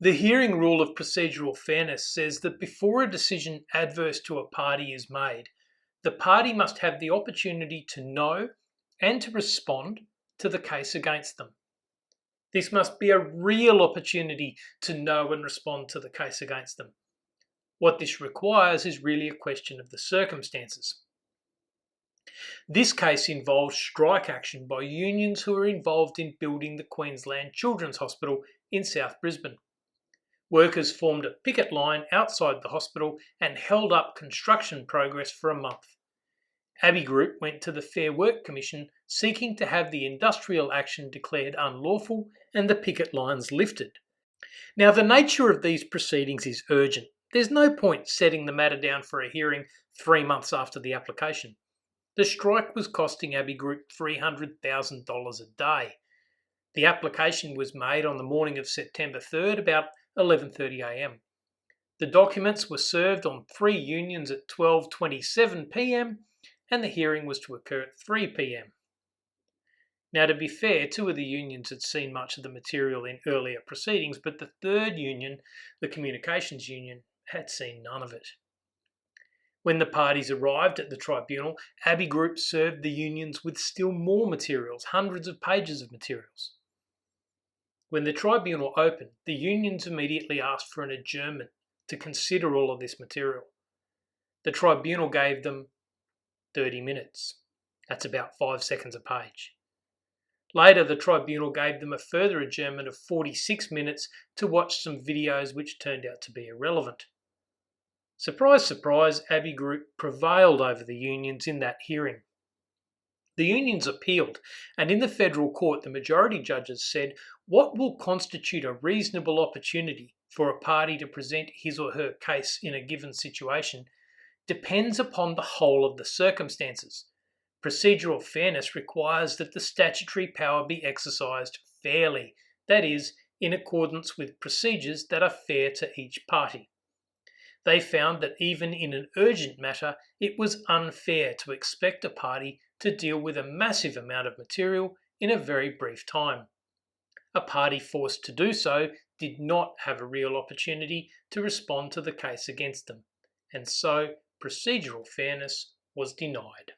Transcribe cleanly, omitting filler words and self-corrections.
The hearing rule of procedural fairness says that before a decision adverse to a party is made, the party must have the opportunity to know and to respond to the case against them. This must be a real opportunity to know and respond to the case against them. What this requires is really a question of the circumstances. This case involves strike action by unions who are involved in building the Queensland Children's Hospital in South Brisbane. Workers formed a picket line outside the hospital and held up construction progress for a month. Abigroup went to the Fair Work Commission seeking to have the industrial action declared unlawful and the picket lines lifted. Now, the nature of these proceedings is urgent. There's no point setting the matter down for a hearing 3 months after the application. The strike was costing Abigroup $300,000 a day. The application was made on the morning of September 3rd, about 11:30am. The documents were served on 3 unions at 12:27pm, and the hearing was to occur at 3pm. Now, to be fair, 2 of the unions had seen much of the material in earlier proceedings, but the 3rd union, the Communications Union, had seen none of it. When the parties arrived at the tribunal, Abigroup served the unions with still more materials, hundreds of pages of materials. When the tribunal opened, the unions immediately asked for an adjournment to consider all of this material. The tribunal gave them 30 minutes. That's about 5 seconds a page. Later, the tribunal gave them a further adjournment of 46 minutes to watch some videos which turned out to be irrelevant. Surprise, surprise, Abigroup prevailed over the unions in that hearing. The unions appealed, and in the federal court, the majority judges said what will constitute a reasonable opportunity for a party to present his or her case in a given situation depends upon the whole of the circumstances. Procedural fairness requires that the statutory power be exercised fairly, that is, in accordance with procedures that are fair to each party. They found that even in an urgent matter, it was unfair to expect a party to deal with a massive amount of material in a very brief time. A party forced to do so did not have a real opportunity to respond to the case against them, and so procedural fairness was denied.